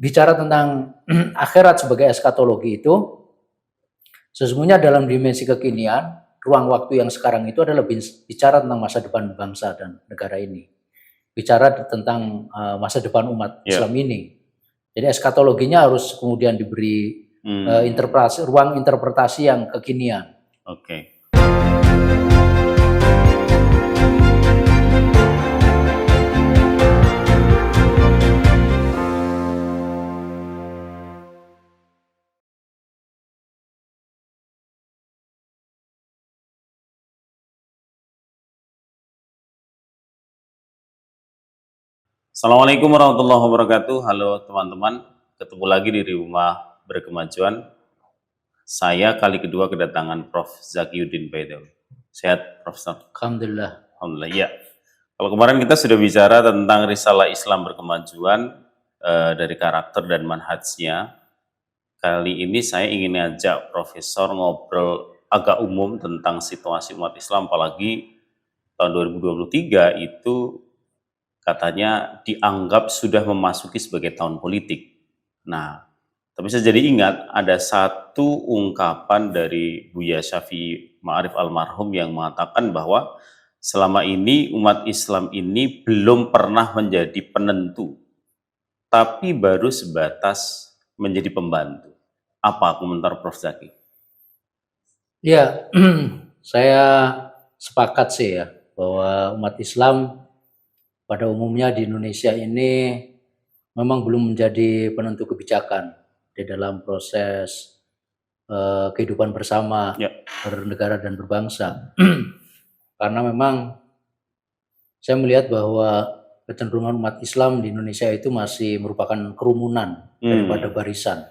bicara tentang akhirat sebagai eskatologi itu, sesungguhnya dalam dimensi kekinian, ruang waktu yang sekarang itu adalah bicara tentang masa depan bangsa dan negara ini. Bicara tentang masa depan umat Islam ini. Jadi eskatologinya harus kemudian diberi ruang interpretasi yang kekinian. Oke. Assalamualaikum warahmatullahi wabarakatuh. Halo teman-teman, ketemu lagi di Rumah Berkemajuan. Saya kali kedua kedatangan Prof. Zakiyuddin Baidawi. Sehat, Profesor? Alhamdulillah. Alhamdulillah, ya. Kalau kemarin kita sudah bicara tentang risalah Islam Berkemajuan dari karakter dan manhajnya. Kali ini saya ingin ajak Profesor ngobrol agak umum tentang situasi umat Islam, apalagi tahun 2023 itu katanya dianggap sudah memasuki sebagai tahun politik. Nah, tapi saya jadi ingat ada satu ungkapan dari Buya Syafi'i Ma'arif almarhum yang mengatakan bahwa selama ini umat Islam ini belum pernah menjadi penentu, tapi baru sebatas menjadi pembantu. Apa komentar Prof. Zaki? Ya, saya sepakat sih ya bahwa umat Islam pada umumnya di Indonesia ini memang belum menjadi penentu kebijakan di dalam proses kehidupan bersama bernegara dan berbangsa. Karena memang saya melihat bahwa kecenderungan umat Islam di Indonesia itu masih merupakan kerumunan daripada barisan.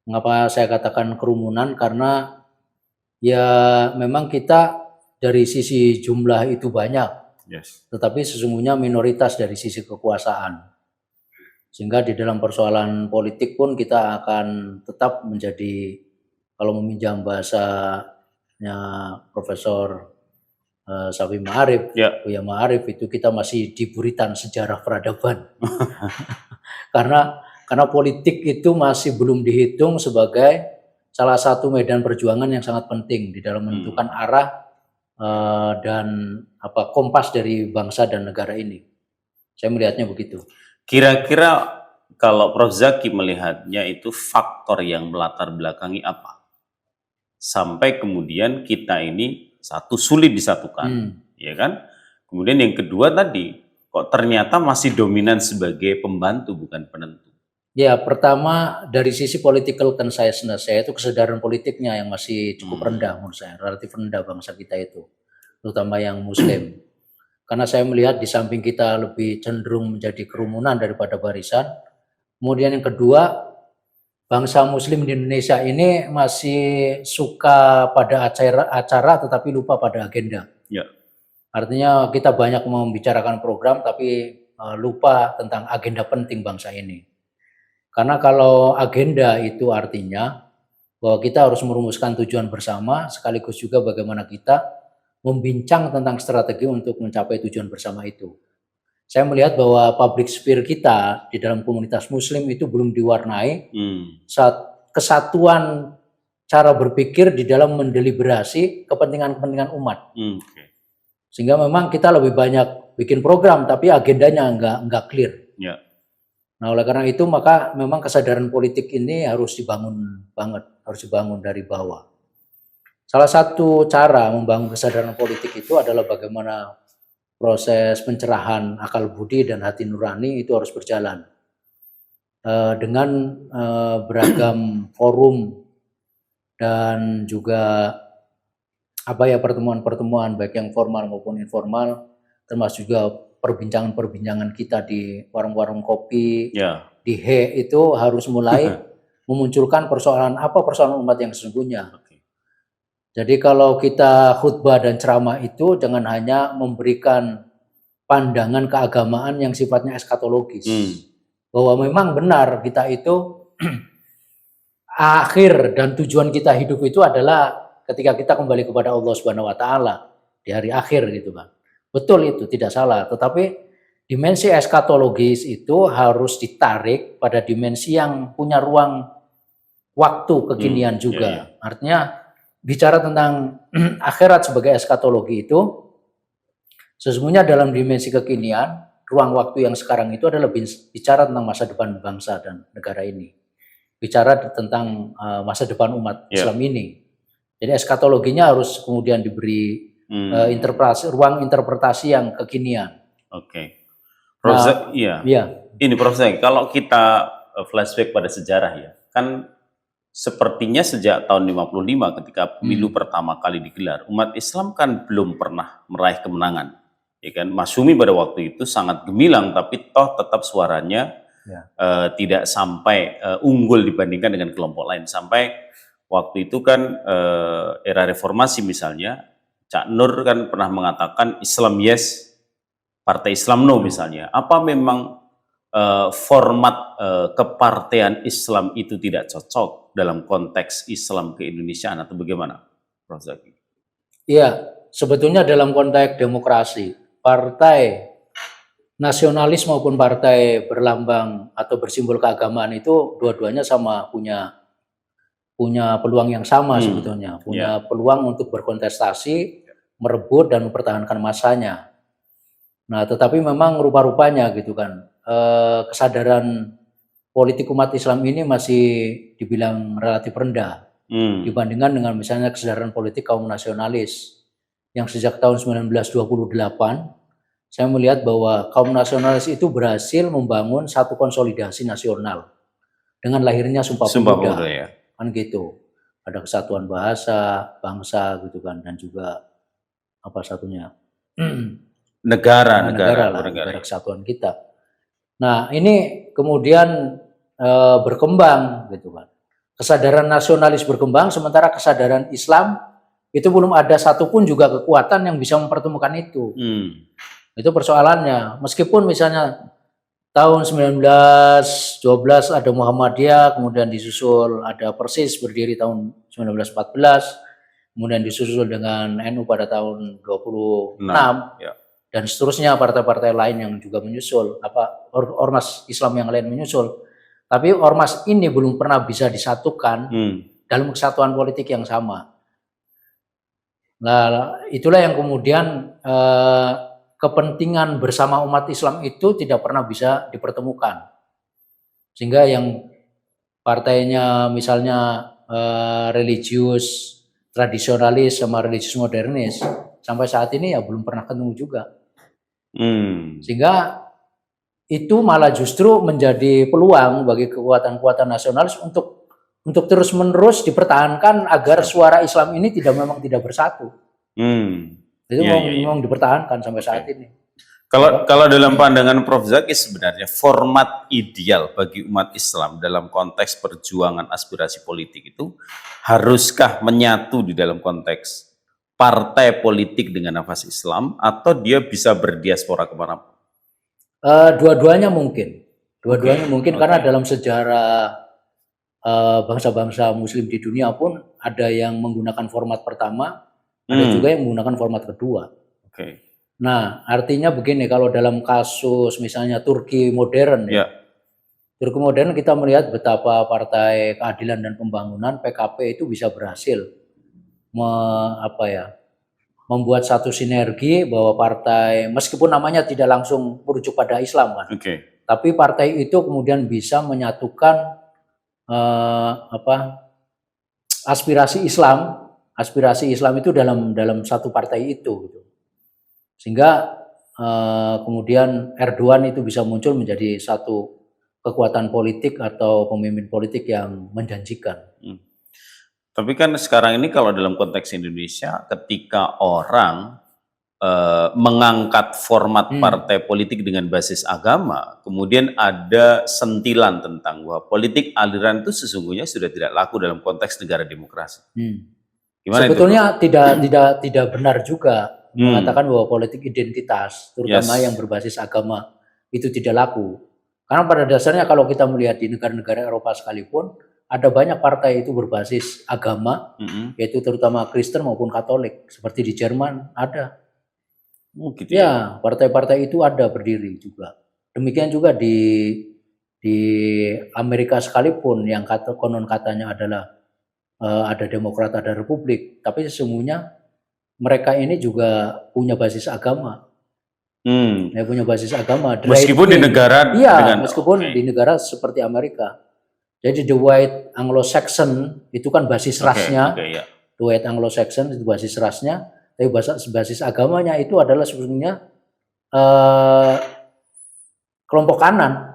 Mengapa saya katakan kerumunan? Karena ya memang kita dari sisi jumlah itu banyak. Tetapi sesungguhnya minoritas dari sisi kekuasaan. Sehingga di dalam persoalan politik pun kita akan tetap menjadi, kalau meminjam bahasanya Profesor Syafi'i Ma'arif, Buya Ma'arif, itu kita masih di buritan sejarah peradaban. karena politik itu masih belum dihitung sebagai salah satu medan perjuangan yang sangat penting di dalam menentukan arah dan kompas dari bangsa dan negara ini. Saya melihatnya begitu. Kira-kira kalau Prof. Zaki melihatnya itu faktor yang melatar belakangi apa? Sampai kemudian kita ini satu sulit disatukan, ya kan? Kemudian yang kedua tadi, kok ternyata masih dominan sebagai pembantu bukan penentu. Ya, pertama dari sisi political consciousness, yaitu kesadaran politiknya yang masih cukup rendah menurut saya, relatif rendah bangsa kita itu, terutama yang Muslim. Karena saya melihat di samping kita lebih cenderung menjadi kerumunan daripada barisan. Kemudian yang kedua, bangsa Muslim di Indonesia ini masih suka pada acara tetapi lupa pada agenda. Artinya kita banyak membicarakan program tapi lupa tentang agenda penting bangsa ini. Karena kalau agenda itu artinya bahwa kita harus merumuskan tujuan bersama, sekaligus juga bagaimana kita membincang tentang strategi untuk mencapai tujuan bersama itu. Saya melihat bahwa public sphere kita di dalam komunitas Muslim itu belum diwarnai kesatuan cara berpikir di dalam mendeliberasi kepentingan-kepentingan umat. Sehingga memang kita lebih banyak bikin program, tapi agendanya nggak clear. Nah, oleh karena itu maka memang kesadaran politik ini harus dibangun banget, harus dibangun dari bawah. Salah satu cara membangun kesadaran politik itu adalah bagaimana proses pencerahan akal budi dan hati nurani itu harus berjalan dengan beragam forum dan juga pertemuan-pertemuan baik yang formal maupun informal, termasuk juga perbincangan-perbincangan kita di warung-warung kopi, di itu harus mulai memunculkan persoalan umat yang sesungguhnya. Jadi kalau kita khutbah dan ceramah itu jangan hanya memberikan pandangan keagamaan yang sifatnya eskatologis. Bahwa memang benar kita itu akhir dan tujuan kita hidup itu adalah ketika kita kembali kepada Allah Subhanahu wa taala di hari akhir gitu kan. Betul itu, tidak salah. Tetapi dimensi eskatologis itu harus ditarik pada dimensi yang punya ruang waktu kekinian juga. Artinya bicara tentang akhirat sebagai eskatologi itu sesungguhnya dalam dimensi kekinian, ruang waktu yang sekarang itu adalah bicara tentang masa depan bangsa dan negara ini. Bicara tentang masa depan umat Islam ini. Jadi eskatologinya harus kemudian diberi ruang interpretasi yang kekinian. Oke. Prof. Zaki, ini Prof. Zaki, kalau kita flashback pada sejarah ya, kan sepertinya sejak tahun 55 ketika pemilu pertama kali digelar, umat Islam kan belum pernah meraih kemenangan. Ya kan, Masyumi pada waktu itu sangat gemilang, tapi toh tetap suaranya tidak sampai unggul dibandingkan dengan kelompok lain. Sampai waktu itu kan era reformasi misalnya, Cak Nur kan pernah mengatakan Islam yes, Partai Islam no misalnya. Apa memang format kepartean Islam itu tidak cocok dalam konteks Islam ke-Indonesiaan atau bagaimana, Prof. Zaki? Iya, sebetulnya dalam konteks demokrasi, partai nasionalis maupun partai berlambang atau bersimbol keagamaan itu dua-duanya sama punya peluang yang sama sebetulnya, punya peluang untuk berkontestasi, merebut dan mempertahankan masanya. Nah, tetapi memang rupa-rupanya gitu kan, kesadaran politik umat Islam ini masih dibilang relatif rendah dibandingkan dengan misalnya kesadaran politik kaum nasionalis yang sejak tahun 1928 saya melihat bahwa kaum nasionalis itu berhasil membangun satu konsolidasi nasional dengan lahirnya Sumpah Pemuda ya. Kan gitu. Ada kesatuan bahasa, bangsa gitu kan, dan juga apa satunya negara kesatuan kita. Nah, ini kemudian berkembang gitu kan. Kesadaran nasionalis berkembang sementara kesadaran Islam itu belum ada satupun juga kekuatan yang bisa mempertemukan itu. Itu persoalannya. Meskipun misalnya tahun 1912 ada Muhammadiyah, kemudian disusul ada Persis berdiri tahun 1914, kemudian disusul dengan NU pada tahun 26, dan seterusnya partai-partai lain yang juga menyusul, ormas Islam yang lain menyusul. Tapi ormas ini belum pernah bisa disatukan dalam kesatuan politik yang sama. Nah, itulah yang kemudian kepentingan bersama umat Islam itu tidak pernah bisa dipertemukan. Sehingga yang partainya misalnya religius, tradisionalis sama religius modernis sampai saat ini ya belum pernah ketemu juga. Sehingga itu malah justru menjadi peluang bagi kekuatan-kekuatan nasionalis untuk terus-menerus dipertahankan agar suara Islam ini memang tidak bersatu. Itu memang dipertahankan sampai saat ini. Kalau dalam pandangan Prof. Zaki sebenarnya format ideal bagi umat Islam dalam konteks perjuangan aspirasi politik itu haruskah menyatu di dalam konteks partai politik dengan nafas Islam atau dia bisa berdiaspora kemana? Dua-duanya mungkin. Karena dalam sejarah bangsa-bangsa Muslim di dunia pun ada yang menggunakan format pertama, ada juga yang menggunakan format kedua. Nah, artinya begini, kalau dalam kasus misalnya Turki modern, Turki modern kita melihat betapa Partai Keadilan dan Pembangunan (PKP) itu bisa berhasil membuat satu sinergi bahwa partai, meskipun namanya tidak langsung merujuk pada Islam kan, tapi partai itu kemudian bisa menyatukan aspirasi Islam itu dalam satu partai itu, gitu. Sehingga kemudian Erdogan itu bisa muncul menjadi satu kekuatan politik atau pemimpin politik yang menjanjikan. Tapi kan sekarang ini kalau dalam konteks Indonesia, ketika orang mengangkat format partai politik dengan basis agama, kemudian ada sentilan tentang bahwa politik aliran itu sesungguhnya sudah tidak laku dalam konteks negara demokrasi. Gimana sebetulnya itu? Tidak benar juga mengatakan bahwa politik identitas, terutama yang berbasis agama, itu tidak laku. Karena pada dasarnya kalau kita melihat di negara-negara Eropa sekalipun, ada banyak partai itu berbasis agama, yaitu terutama Kristen maupun Katolik. Seperti di Jerman ada. Oh gitu ya. Ya, partai-partai itu ada berdiri juga. Demikian juga di Amerika sekalipun yang konon katanya adalah ada Demokrat, ada Republik, tapi sesungguhnya mereka ini juga punya basis agama. Hmm. Ya, punya basis agama. The right Meskipun di wing. negara Iya, dengan meskipun di negara seperti Amerika. Jadi the white Anglo-Saxon itu kan basis rasnya. ya. The white Anglo-Saxon itu basis rasnya, tapi basis agamanya itu adalah sebetulnya eh, kelompok kanan.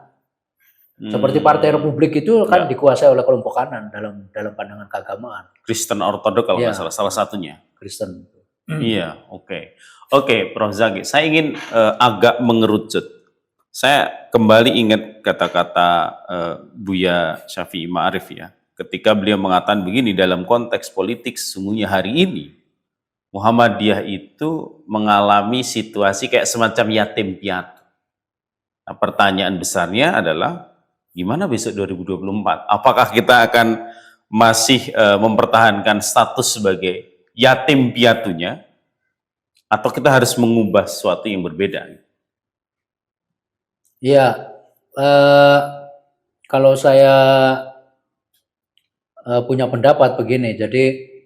Seperti Partai Republik itu kan Ya. dikuasai oleh kelompok kanan dalam pandangan keagamaan. Kristen Ortodok kalau nggak Ya, salah satunya. Kristen. Iya, oke. Oke, Prof. Zaki, saya ingin agak mengerucut. Saya kembali ingat kata-kata Buya Syafi'i Ma'arif ya, ketika beliau mengatakan begini, dalam konteks politik sesungguhnya hari ini, Muhammadiyah itu mengalami situasi kayak semacam yatim piatu. Nah, pertanyaan besarnya adalah, gimana besok 2024? Apakah kita akan masih mempertahankan status sebagai yatim piatunya, atau kita harus mengubah sesuatu yang berbeda? Iya, kalau saya punya pendapat begini, jadi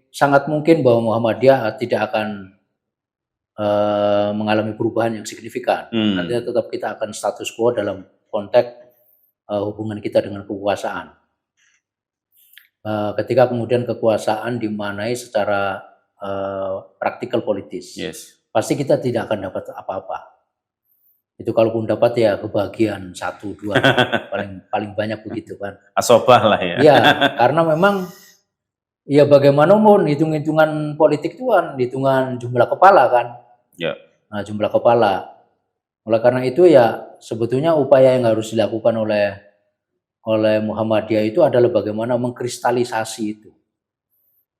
sangat mungkin bahwa Muhammadiyah tidak akan mengalami perubahan yang signifikan. Artinya tetap kita akan status quo dalam konteks hubungan kita dengan kekuasaan. Ketika kemudian kekuasaan dimanai secara praktikal politis, pasti kita tidak akan dapat apa-apa. Itu kalaupun dapat ya kebagian 1-2 paling banyak begitu kan. Asobah lah ya. Iya, karena memang ya bagaimanapun hitung-hitungan politik itu kan hitungan jumlah kepala kan. Ya. Nah, jumlah kepala. Oleh karena itu ya sebetulnya upaya yang harus dilakukan oleh Muhammadiyah itu adalah bagaimana mengkristalisasi itu.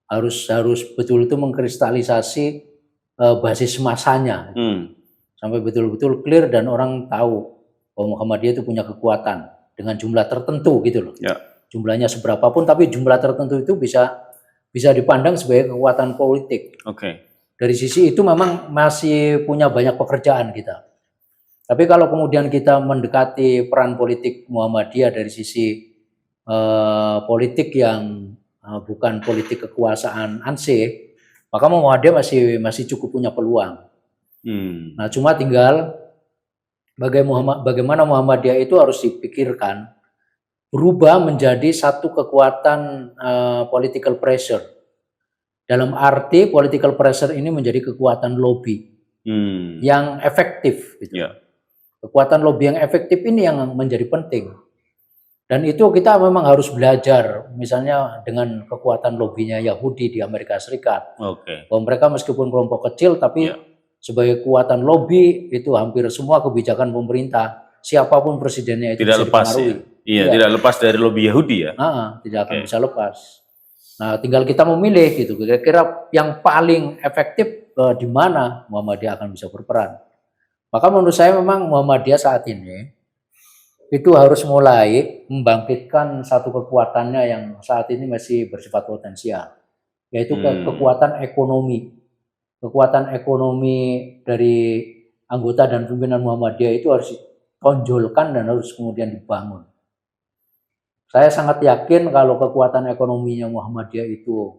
Harus betul itu mengkristalisasi basis masanya. Sampai betul-betul clear dan orang tahu bahwa Muhammadiyah itu punya kekuatan dengan jumlah tertentu gitu loh. Ya. Jumlahnya seberapapun tapi jumlah tertentu itu bisa dipandang sebagai kekuatan politik. Dari sisi itu memang masih punya banyak pekerjaan kita. Tapi kalau kemudian kita mendekati peran politik Muhammadiyah dari sisi politik yang bukan politik kekuasaan ansih, maka Muhammadiyah masih cukup punya peluang. Nah, cuma tinggal bagaimana Muhammadiyah itu harus dipikirkan berubah menjadi satu kekuatan political pressure. Dalam arti political pressure ini menjadi kekuatan lobby yang efektif. Gitu. Yeah. Kekuatan lobby yang efektif ini yang menjadi penting. Dan itu kita memang harus belajar, misalnya dengan kekuatan lobbynya Yahudi di Amerika Serikat. Bahwa mereka meskipun kelompok kecil, tapi sebagai kekuatan lobby itu hampir semua kebijakan pemerintah, siapapun presidennya itu tidak bisa lepas dipengaruhi. Iya, tidak lepas dari lobby Yahudi ya. Tidak akan bisa lepas. Nah, tinggal kita memilih gitu. Kira-kira yang paling efektif di mana Muhammadiyah akan bisa berperan. Maka menurut saya memang Muhammadiyah saat ini itu harus mulai membangkitkan satu kekuatannya yang saat ini masih bersifat potensial, yaitu kekuatan ekonomi. Kekuatan ekonomi dari anggota dan pimpinan Muhammadiyah itu harus ditonjolkan dan harus kemudian dibangun. Saya sangat yakin kalau kekuatan ekonominya Muhammadiyah itu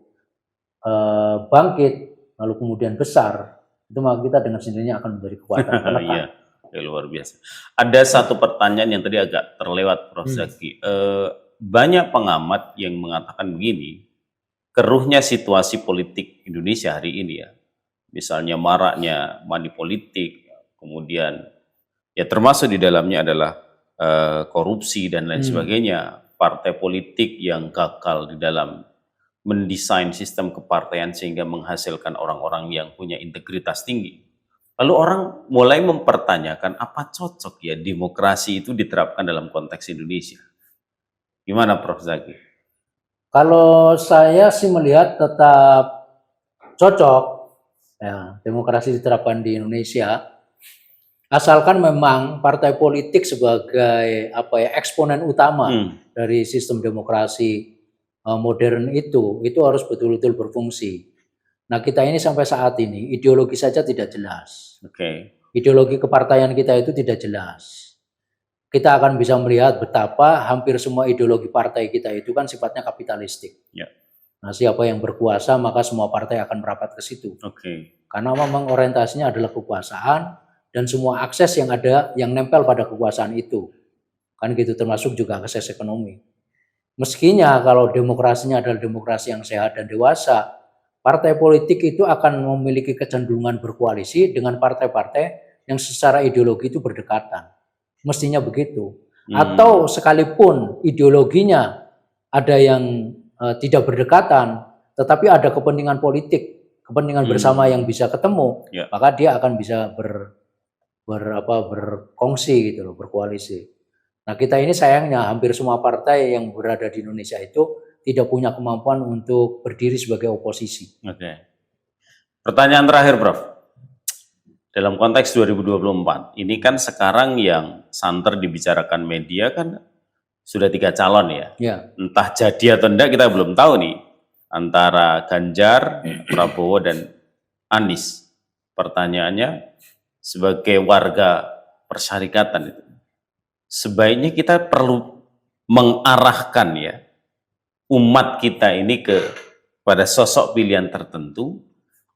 bangkit, lalu kemudian besar, itu maka kita dengan sendirinya akan menjadi kekuatan penekan. Iya, luar biasa. Ada satu pertanyaan yang tadi agak terlewat, Prof. Zaki. Banyak pengamat yang mengatakan begini, keruhnya situasi politik Indonesia hari ini ya, misalnya maraknya money politik, kemudian ya termasuk di dalamnya adalah korupsi dan lain sebagainya, partai politik yang gagal di dalam mendesain sistem kepartaian sehingga menghasilkan orang-orang yang punya integritas tinggi. Lalu orang mulai mempertanyakan apa cocok ya demokrasi itu diterapkan dalam konteks Indonesia. Gimana Prof. Zaki? Kalau saya sih melihat tetap cocok ya demokrasi diterapkan di Indonesia. Asalkan memang partai politik sebagai eksponen utama dari sistem demokrasi modern itu harus betul-betul berfungsi. Nah, kita ini sampai saat ini ideologi saja tidak jelas. Oke. Ideologi kepartaian kita itu tidak jelas. Kita akan bisa melihat betapa hampir semua ideologi partai kita itu kan sifatnya kapitalistik. Ya. Nah, siapa yang berkuasa maka semua partai akan merapat ke situ. Oke. Karena memang orientasinya adalah kekuasaan dan semua akses yang ada yang nempel pada kekuasaan itu. Kan gitu, termasuk juga akses ekonomi. Meskinya kalau demokrasinya adalah demokrasi yang sehat dan dewasa, partai politik itu akan memiliki kecenderungan berkoalisi dengan partai-partai yang secara ideologi itu berdekatan. Mestinya begitu. Atau sekalipun ideologinya ada yang tidak berdekatan, tetapi ada kepentingan politik, kepentingan bersama yang bisa ketemu, maka dia akan bisa berkongsi gitu loh, berkoalisi. Nah, kita ini sayangnya hampir semua partai yang berada di Indonesia itu tidak punya kemampuan untuk berdiri sebagai oposisi. Oke. Pertanyaan terakhir, Prof. Dalam konteks 2024, ini kan sekarang yang santer dibicarakan media kan sudah 3 calon ya. Entah jadi atau enggak kita belum tahu nih. Antara Ganjar, Prabowo, dan Anies. Pertanyaannya, sebagai warga persyarikatan itu, sebaiknya kita perlu mengarahkan ya umat kita ini pada sosok pilihan tertentu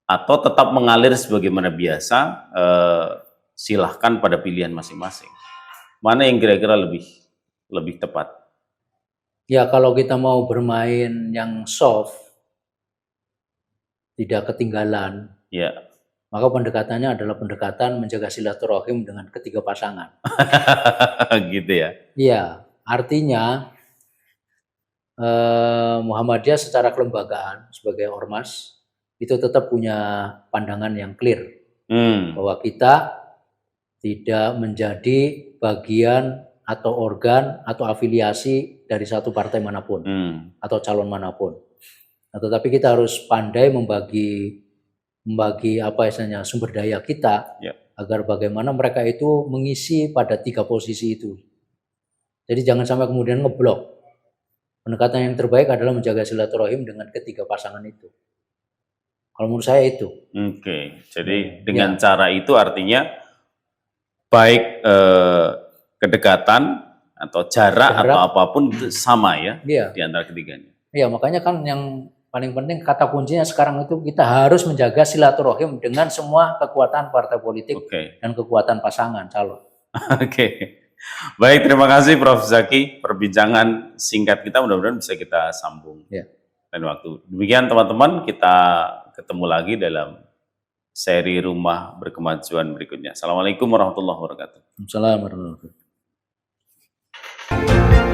atau tetap mengalir sebagaimana biasa, silahkan pada pilihan masing-masing. Mana yang kira-kira lebih tepat? Ya, kalau kita mau bermain yang soft, tidak ketinggalan, maka pendekatannya adalah pendekatan menjaga silaturahim dengan ketiga pasangan. Gitu ya? Iya, artinya Muhammadiyah secara kelembagaan sebagai ormas itu tetap punya pandangan yang clear bahwa kita tidak menjadi bagian atau organ atau afiliasi dari satu partai manapun atau calon manapun. Nah, tetapi kita harus pandai membagi apa istilahnya sumber daya kita agar bagaimana mereka itu mengisi pada 3 posisi itu. Jadi jangan sampai kemudian ngeblok. Pendekatan yang terbaik adalah menjaga silaturahim dengan ketiga pasangan itu. Kalau menurut saya itu. Oke, jadi dengan cara itu artinya baik kedekatan atau jarak atau apapun itu sama ya di antara ketiganya. Iya, makanya kan yang paling penting kata kuncinya sekarang itu kita harus menjaga silaturahim dengan semua kekuatan partai politik dan kekuatan pasangan calon. Oke. Baik, terima kasih Prof. Zaki. Perbincangan singkat kita mudah-mudahan bisa kita sambung lain waktu. Demikian teman-teman, kita ketemu lagi dalam seri Rumah Berkemajuan berikutnya. Assalamualaikum warahmatullahi wabarakatuh. Assalamualaikum warahmatullahi wabarakatuh.